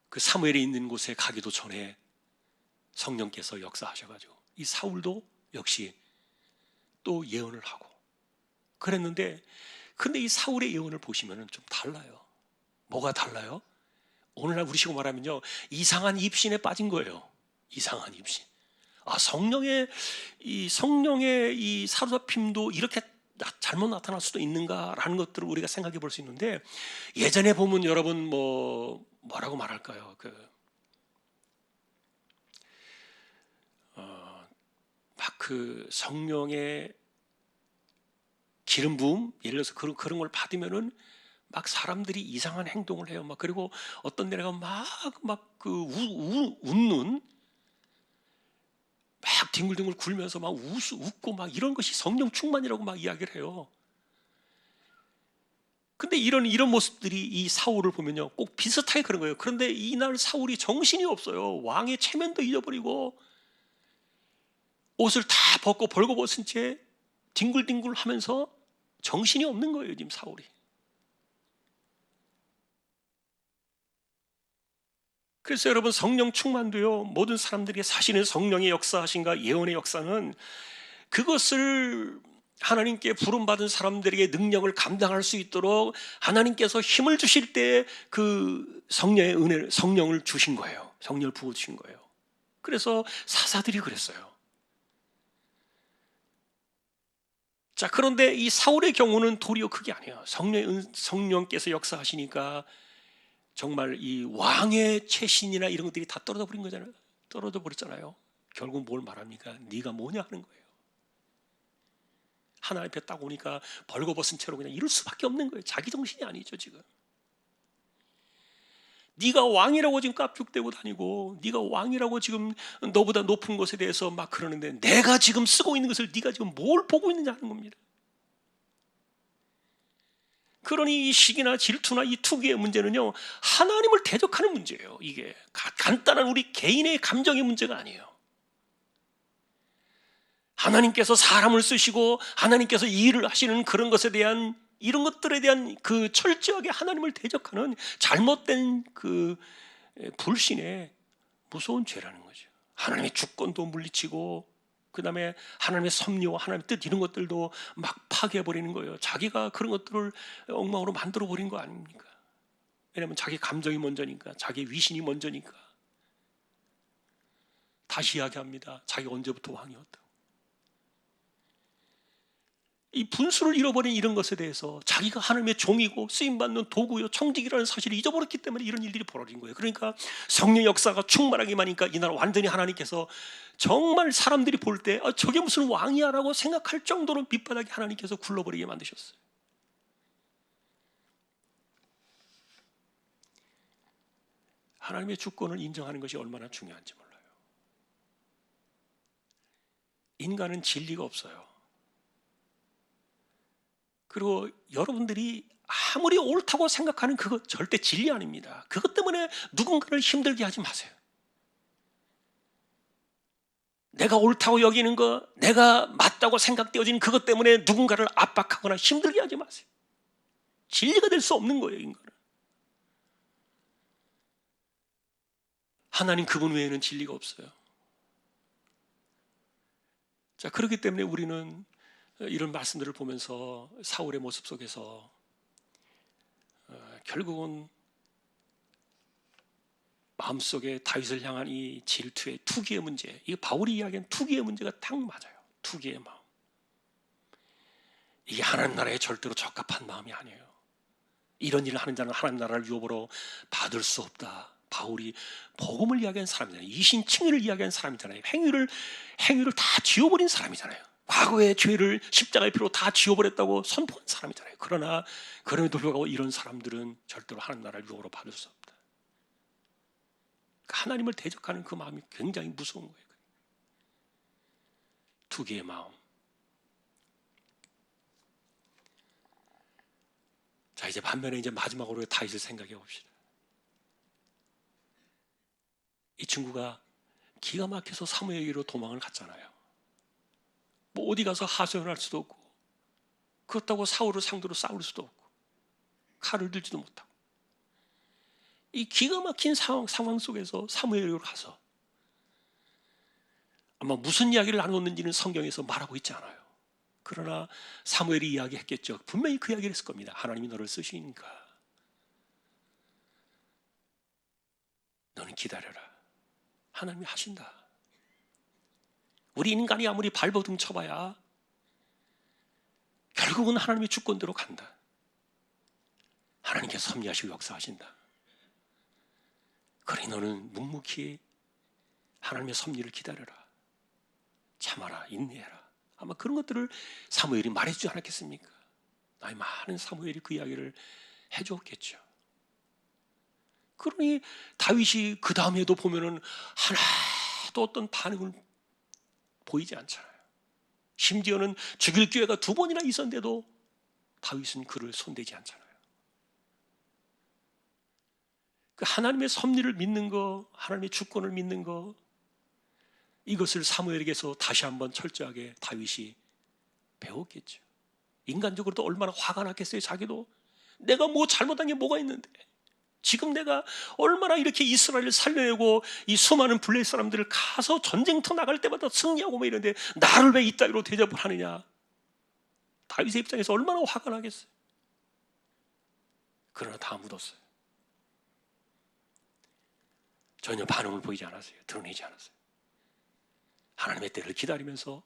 그 사무엘이 있는 곳에 가기도 전에 성령께서 역사하셔가지고 이 사울도 역시 또 예언을 하고 그랬는데, 근데 이 사울의 예언을 보시면 좀 달라요. 뭐가 달라요? 오늘날 우리식으로 말하면요, 이상한 입신에 빠진 거예요. 이상한 입신. 성령의 이 사로잡힘도 이렇게 잘못 나타날 수도 있는가라는 것들을 우리가 생각해 볼 수 있는데, 예전에 보면 여러분 뭐라고 말할까요? 막 그 성령의 기름 부음, 예를 들어서 그런 걸 받으면은 막 사람들이 이상한 행동을 해요. 막 그리고 어떤 데가 막 웃는, 막 뒹굴뒹굴 굴면서 막 웃고 막 이런 것이 성령 충만이라고 막 이야기를 해요. 근데 이런 모습들이 이 사울을 보면요, 꼭 비슷하게 그런 거예요. 그런데 이날 사울이 정신이 없어요. 왕의 체면도 잊어버리고 옷을 다 벗고 벌거벗은 채 뒹굴뒹굴 하면서 정신이 없는 거예요, 지금 사울이. 그래서 여러분, 성령 충만도요, 모든 사람들이 사실은 성령의 역사하신가 예언의 역사는 그것을 하나님께 부름받은 사람들에게 능력을 감당할 수 있도록 하나님께서 힘을 주실 때 그 성령의 은혜를, 성령을 주신 거예요. 성령을 부어주신 거예요. 그래서 사사들이 그랬어요. 자, 그런데 이 사울의 경우는 도리어 그게 아니에요. 성령께서 역사하시니까 정말 이 왕의 최신이나 이런 것들이 다 떨어져 버린 거잖아요. 떨어져 버렸잖아요. 결국 뭘 말합니까? 네가 뭐냐 하는 거예요. 하나님 앞에 딱 오니까 벌거벗은 채로 그냥 이럴 수밖에 없는 거예요. 자기 정신이 아니죠, 지금. 네가 왕이라고 지금 깝죽대고 다니고, 네가 왕이라고 지금 너보다 높은 것에 대해서 막 그러는데, 내가 지금 쓰고 있는 것을 네가 지금 뭘 보고 있느냐 하는 겁니다. 그러니 이 시기나 질투나 이 투기의 문제는요, 하나님을 대적하는 문제예요. 이게 간단한 우리 개인의 감정의 문제가 아니에요. 하나님께서 사람을 쓰시고 하나님께서 일을 하시는 그런 것에 대한, 이런 것들에 대한 그 철저하게 하나님을 대적하는 잘못된 그 불신의 무서운 죄라는 거죠. 하나님의 주권도 물리치고 그 다음에 하나님의 섭리와 하나님의 뜻, 이런 것들도 막 파괴해버리는 거예요. 자기가 그런 것들을 엉망으로 만들어버린 거 아닙니까? 왜냐하면 자기 감정이 먼저니까, 자기 위신이 먼저니까. 다시 이야기합니다. 자기가 언제부터 왕이었다고. 이 분수를 잃어버린 이런 것에 대해서 자기가 하나님의 종이고 쓰임받는 도구요 청직이라는 사실을 잊어버렸기 때문에 이런 일들이 벌어진 거예요. 그러니까 성령 역사가 충만하게 많으니까 이날 완전히 하나님께서 정말 사람들이 볼 때 저게 무슨 왕이야 라고 생각할 정도로 밑바닥에 하나님께서 굴러버리게 만드셨어요. 하나님의 주권을 인정하는 것이 얼마나 중요한지 몰라요. 인간은 진리가 없어요. 그리고 여러분들이 아무리 옳다고 생각하는 그거 절대 진리 아닙니다. 그것 때문에 누군가를 힘들게 하지 마세요. 내가 옳다고 여기는 거, 내가 맞다고 생각되어지는 그것 때문에 누군가를 압박하거나 힘들게 하지 마세요. 진리가 될 수 없는 거예요, 인간은. 하나님 그분 외에는 진리가 없어요. 자, 그렇기 때문에 우리는 이런 말씀들을 보면서 사울의 모습 속에서 결국은 마음속에 다윗을 향한 이 질투의 투기의 문제, 이게 바울이 이야기한 투기의 문제가 딱 맞아요. 투기의 마음. 이게 하나님 나라에 절대로 적합한 마음이 아니에요. 이런 일을 하는 자는 하나님 나라를 유업으로 받을 수 없다. 바울이 복음을 이야기한 사람이잖아요. 이신칭의를 이야기한 사람이잖아요. 행위를 다 지워버린 사람이잖아요. 과거의 죄를 십자가의 피로 다 지워버렸다고 선포한 사람이잖아요. 그러나 그럼에도 불구하고 이런 사람들은 절대로 하나님 나라를 유업으로 받을 수 없다. 하나님을 대적하는 그 마음이 굉장히 무서운 거예요. 두 개의 마음. 자, 이제 반면에 이제 마지막으로 다윗을 생각해 봅시다. 이 친구가 기가 막혀서 사무엘에게로 도망을 갔잖아요. 뭐 어디 가서 하소연할 수도 없고, 그렇다고 사울을 상대로 싸울 수도 없고, 칼을 들지도 못하고, 이 기가 막힌 상황 속에서 사무엘에게로 가서 아마 무슨 이야기를 나눴는지는 성경에서 말하고 있지 않아요. 그러나 사무엘이 이야기했겠죠. 분명히 그 이야기를 했을 겁니다. 하나님이 너를 쓰시니까 너는 기다려라. 하나님이 하신다. 우리 인간이 아무리 발버둥 쳐봐야 결국은 하나님의 주권대로 간다. 하나님께서 섭리하시고 역사하신다. 그러니 너는 묵묵히 하나님의 섭리를 기다려라. 참아라, 인내해라. 아마 그런 것들을 사무엘이 말해주지 않았겠습니까? 나이 많은 사무엘이 그 이야기를 해주었겠죠. 그러니 다윗이 그 다음에도 보면은 하나도 어떤 반응을 보이지 않잖아요. 심지어는 죽일 기회가 2번이나 있었는데도 다윗은 그를 손대지 않잖아요. 그 하나님의 섭리를 믿는 거, 하나님의 주권을 믿는 거, 이것을 사무엘에게서 다시 한번 철저하게 다윗이 배웠겠죠. 인간적으로도 얼마나 화가 났겠어요. 자기도 내가 뭐 잘못한 게 뭐가 있는데, 지금 내가 얼마나 이렇게 이스라엘을 살려내고 이 수많은 블레셋 사람들을 가서 전쟁터 나갈 때마다 승리하고 뭐 이런데 나를 왜 이따위로 대접을 하느냐. 다윗의 입장에서 얼마나 화가 나겠어요. 그러나 다 묻었어요. 전혀 반응을 보이지 않았어요. 드러내지 않았어요. 하나님의 때를 기다리면서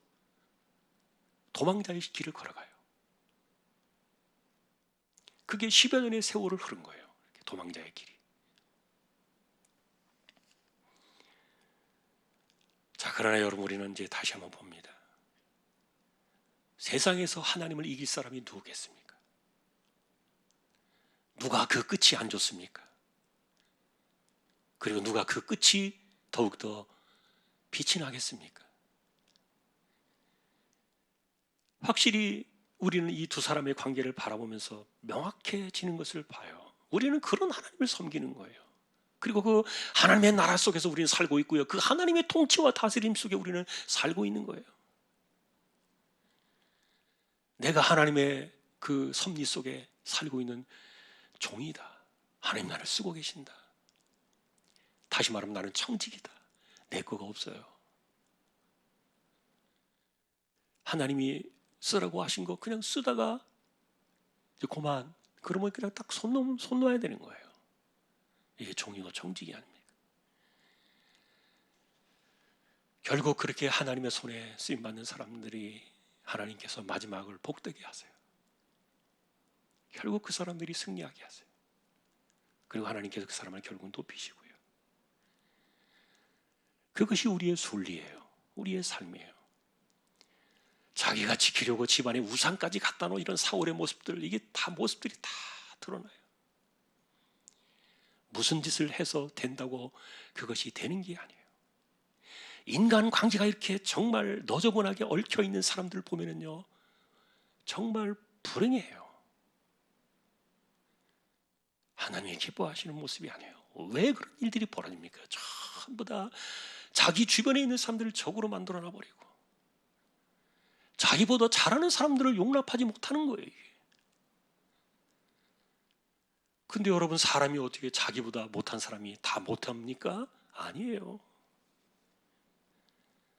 도망자의 길을 걸어가요. 그게 10여 년의 세월을 흐른 거예요. 도망자의 길이. 자, 그러나 여러분, 우리는 이제 다시 한번 봅니다. 세상에서 하나님을 이길 사람이 누구겠습니까? 누가 그 끝이 안 좋습니까? 그리고 누가 그 끝이 더욱더 빛이 나겠습니까? 확실히 우리는 이 두 사람의 관계를 바라보면서 명확해지는 것을 봐요. 우리는 그런 하나님을 섬기는 거예요. 그리고 그 하나님의 나라 속에서 우리는 살고 있고요. 그 하나님의 통치와 다스림 속에 우리는 살고 있는 거예요. 내가 하나님의 그 섭리 속에 살고 있는 종이다. 하나님 나를 쓰고 계신다. 다시 말하면 나는 청직이다. 내 거가 없어요. 하나님이 쓰라고 하신 거 그냥 쓰다가 이제 그만, 그러면 그냥 딱 손 놓아야 되는 거예요. 이게 종이고 청직이 아닙니까? 결국 그렇게 하나님의 손에 쓰임받는 사람들이 하나님께서 마지막을 복되게 하세요. 결국 그 사람들이 승리하게 하세요. 그리고 하나님께서 그 사람을 결국은 높이시고요. 그것이 우리의 순리예요. 우리의 삶이에요. 자기가 지키려고 집안에 우상까지 갖다 놓은 이런 사울의 모습들, 이게 다 모습들이 다 드러나요. 무슨 짓을 해서 된다고 그것이 되는 게 아니에요. 인간 관계가 이렇게 정말 너저분하게 얽혀 있는 사람들 보면은요, 정말 불행해요. 하나님이 기뻐하시는 모습이 아니에요. 왜 그런 일들이 벌어집니까? 전부 다 자기 주변에 있는 사람들을 적으로 만들어 놔버리고 자기보다 잘하는 사람들을 용납하지 못하는 거예요. 이게. 근데 여러분, 사람이 어떻게 자기보다 못한 사람이 다 못합니까? 아니에요.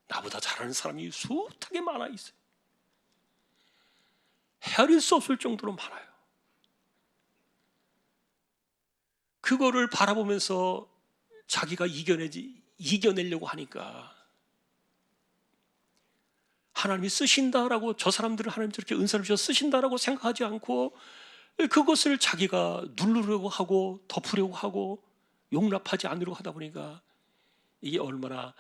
나보다 잘하는 사람이 숱하게 많아 있어요. 헤아릴 수 없을 정도로 많아요. 그거를 바라보면서 자기가 이겨내려고 하니까 하나님이 쓰신다라고, 저 사람들을 하나님 저렇게 은사를 주셔서 쓰신다라고 생각하지 않고 그것을 자기가 누르려고 하고 덮으려고 하고 용납하지 않으려고 하다 보니까 이게 얼마나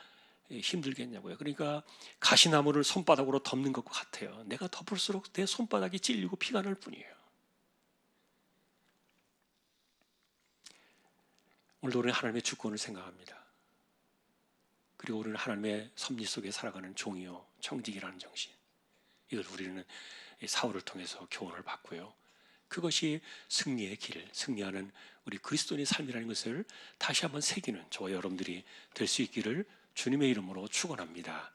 힘들겠냐고요. 그러니까 가시나무를 손바닥으로 덮는 것과 같아요. 내가 덮을수록 내 손바닥이 찔리고 피가 날 뿐이에요. 오늘도 우리는 하나님의 주권을 생각합니다. 그리고 우리는 하나님의 섭리 속에 살아가는 종이요 청직이라는 정신, 이걸 우리는 사울을 통해서 교훈을 받고요, 그것이 승리의 길, 승리하는 우리 그리스도인의 삶이라는 것을 다시 한번 새기는 저와 여러분들이 될 수 있기를 주님의 이름으로 축원합니다.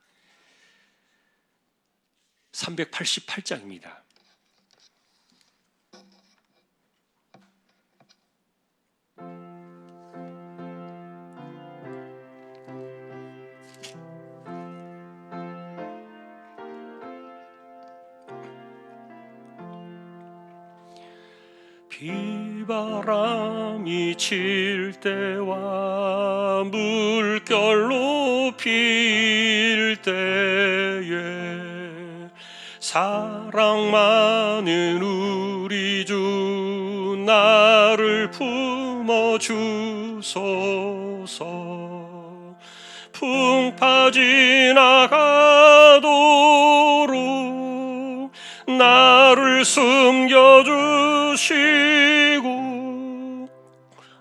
388장입니다. 비바람이 칠 때와 물결 높일 때에 사랑 많은 우리 주 나를 품어주소서. 풍파 지나가도록 나를 숨겨주시고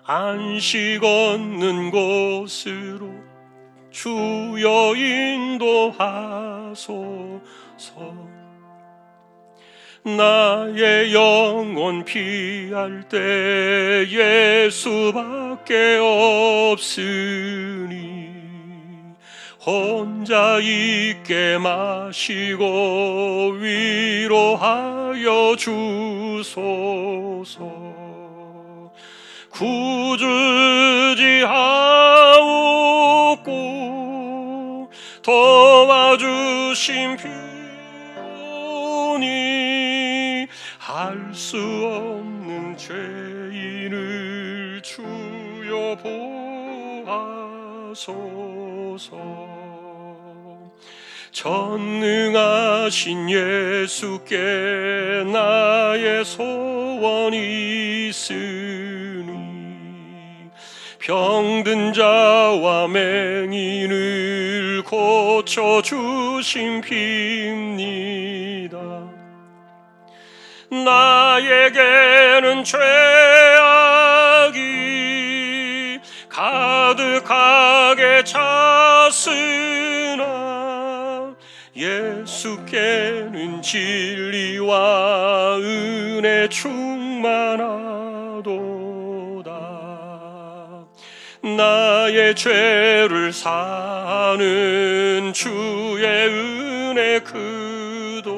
안식 얻는 곳으로 주여 인도하소서. 나의 영혼 피할 때 예수밖에 없으니 혼자 있게 마시고 위로하여 주소서. 구주지하옵고 도와주신 피오니 할 수 없는 죄인을 주여 보하소서. 전능하신 예수께 나의 소원이 있으니 병든 자와 맹인을 고쳐주신 피입니다. 나에게는 죄악이 가득하게 찼으나 예수께는 진리와 은혜 충만하도다. 나의 죄를 사는 주의 은혜 그도다.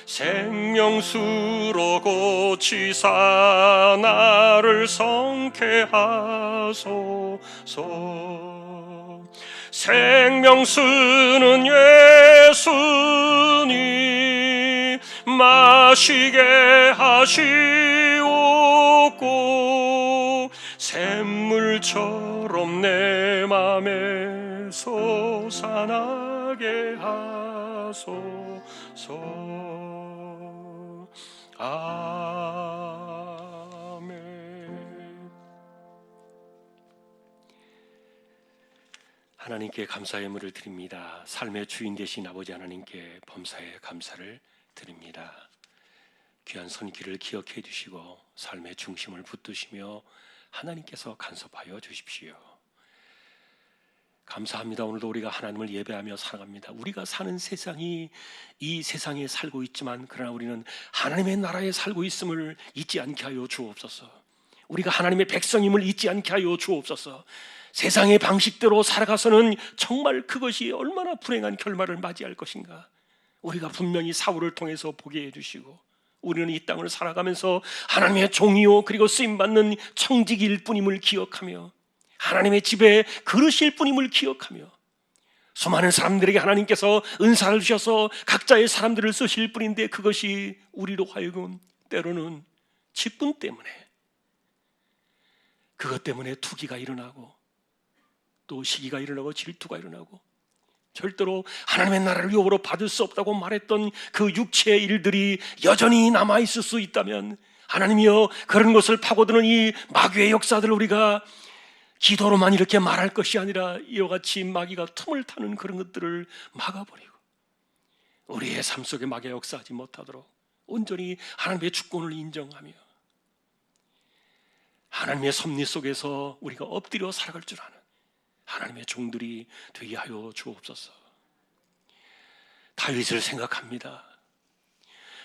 생명수로 고치사 나를 성케하소서. 생명수는 예수니 마시게 하시옵고 샘물처럼 내 맘에 솟아나게 하소서. 아멘. 하나님께 감사의 예물을 드립니다. 삶의 주인 되신 아버지 하나님께 범사에 감사를 드립니다. 귀한 손길을 기억해 주시고 삶의 중심을 붙드시며 하나님께서 간섭하여 주십시오. 감사합니다. 오늘도 우리가 하나님을 예배하며 살아갑니다. 우리가 사는 세상이 이 세상에 살고 있지만 그러나 우리는 하나님의 나라에 살고 있음을 잊지 않게 하여 주옵소서. 우리가 하나님의 백성임을 잊지 않게 하여 주옵소서. 세상의 방식대로 살아가서는 정말 그것이 얼마나 불행한 결말을 맞이할 것인가. 우리가 분명히 사울을 통해서 보게 해주시고 우리는 이 땅을 살아가면서 하나님의 종이요 그리고 쓰임받는 청직일 뿐임을 기억하며 하나님의 집에 그릇일 뿐임을 기억하며 수많은 사람들에게 하나님께서 은사를 주셔서 각자의 사람들을 쓰실 뿐인데 그것이 우리로 하여금 때로는 직분 때문에 그것 때문에 투기가 일어나고 또 시기가 일어나고 질투가 일어나고 절대로 하나님의 나라를 유업으로 받을 수 없다고 말했던 그 육체의 일들이 여전히 남아있을 수 있다면 하나님이여, 그런 것을 파고드는 이 마귀의 역사들을 우리가 기도로만 이렇게 말할 것이 아니라 이와 같이 마귀가 틈을 타는 그런 것들을 막아버리고 우리의 삶 속에 마귀가 역사하지 못하도록 온전히 하나님의 주권을 인정하며 하나님의 섭리 속에서 우리가 엎드려 살아갈 줄 아는 하나님의 종들이 되게 하여 주옵소서. 다윗을 생각합니다.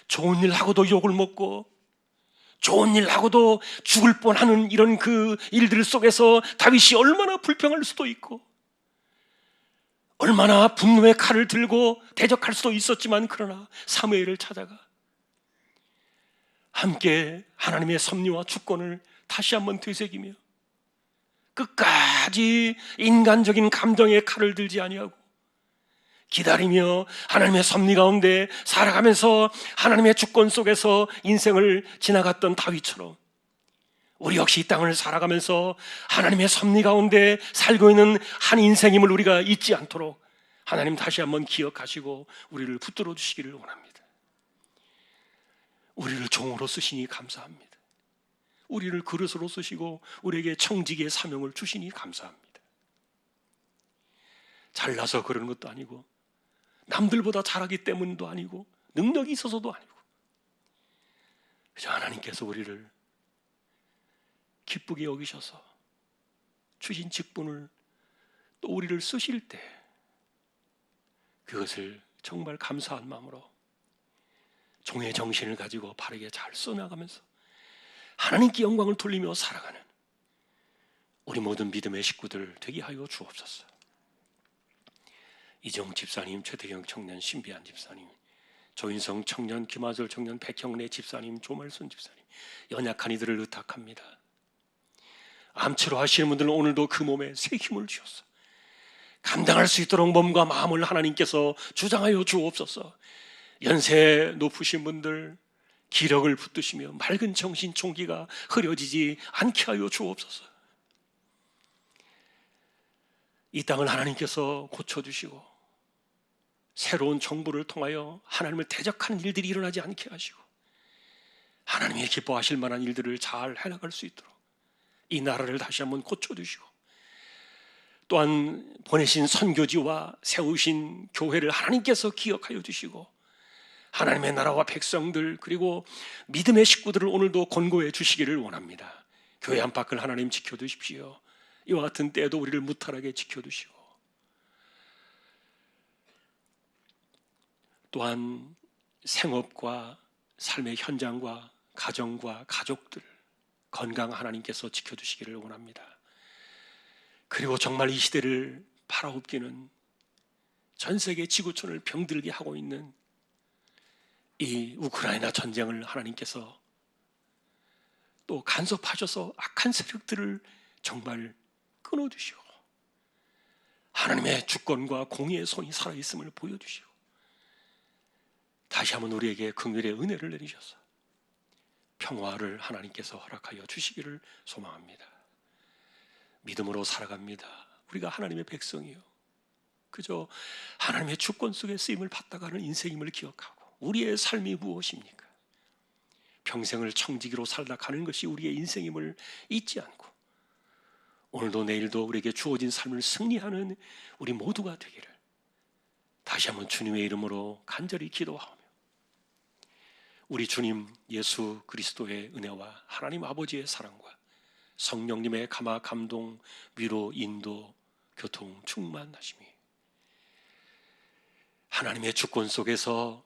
좋은 일 하고도 욕을 먹고 좋은 일 하고도 죽을 뻔하는 이런 그 일들 속에서 다윗이 얼마나 불평할 수도 있고 얼마나 분노의 칼을 들고 대적할 수도 있었지만, 그러나 사무엘을 찾아가 함께 하나님의 섭리와 주권을 다시 한번 되새기며 끝까지 인간적인 감정의 칼을 들지 아니하고 기다리며 하나님의 섭리 가운데 살아가면서 하나님의 주권 속에서 인생을 지나갔던 다윗처럼 우리 역시 이 땅을 살아가면서 하나님의 섭리 가운데 살고 있는 한 인생임을 우리가 잊지 않도록 하나님 다시 한번 기억하시고 우리를 붙들어 주시기를 원합니다. 우리를 종으로 쓰시니 감사합니다. 우리를 그릇으로 쓰시고 우리에게 청지기의 사명을 주시니 감사합니다. 잘나서 그러는 것도 아니고 남들보다 잘하기 때문도 아니고 능력이 있어서도 아니고 그저 하나님께서 우리를 기쁘게 여기셔서 주신 직분을 또 우리를 쓰실 때 그것을 정말 감사한 마음으로 종의 정신을 가지고 바르게 잘 써나가면서 하나님께 영광을 돌리며 살아가는 우리 모든 믿음의 식구들 되게 하여 주옵소서. 이정 집사님, 최태경 청년, 신비한 집사님, 조인성 청년, 김하솔 청년, 백형래 집사님, 조말순 집사님, 연약한 이들을 의탁합니다. 암치료 하시는 분들은 오늘도 그 몸에 새 힘을 주셔서 감당할 수 있도록 몸과 마음을 하나님께서 주장하여 주옵소서. 연세 높으신 분들 기력을 붙드시며 맑은 정신 총기가 흐려지지 않게 하여 주옵소서. 이 땅을 하나님께서 고쳐주시고 새로운 정부를 통하여 하나님을 대적하는 일들이 일어나지 않게 하시고 하나님이 기뻐하실 만한 일들을 잘 해나갈 수 있도록 이 나라를 다시 한번 고쳐주시고 또한 보내신 선교지와 세우신 교회를 하나님께서 기억하여 주시고 하나님의 나라와 백성들 그리고 믿음의 식구들을 오늘도 권고해 주시기를 원합니다. 교회 안팎을 하나님 지켜주십시오. 이와 같은 때에도 우리를 무탈하게 지켜주시고 또한 생업과 삶의 현장과 가정과 가족들 건강 하나님께서 지켜주시기를 원합니다. 그리고 정말 이 시대를 팔아엎기는 전 세계 지구촌을 병들게 하고 있는 이 우크라이나 전쟁을 하나님께서 또 간섭하셔서 악한 세력들을 정말 끊어주시고 하나님의 주권과 공의의 손이 살아있음을 보여주시고 다시 한번 우리에게 긍휼의 은혜를 내리셔서 평화를 하나님께서 허락하여 주시기를 소망합니다. 믿음으로 살아갑니다. 우리가 하나님의 백성이요 그저 하나님의 주권 속에 쓰임을 받다가는 인생임을 기억하고 우리의 삶이 무엇입니까? 평생을 청지기로 살다 가는 것이 우리의 인생임을 잊지 않고 오늘도 내일도 우리에게 주어진 삶을 승리하는 우리 모두가 되기를 다시 한번 주님의 이름으로 간절히 기도하며 우리 주님 예수 그리스도의 은혜와 하나님 아버지의 사랑과 성령님의 감화 감동 위로 인도 교통 충만하심이 하나님의 주권 속에서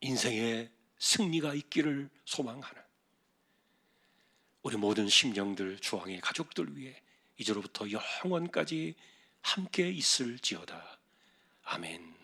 인생의 승리가 있기를 소망하는 우리 모든 심령들 주왕의 가족들 위해 이제로부터 영원까지 함께 있을지어다. 아멘.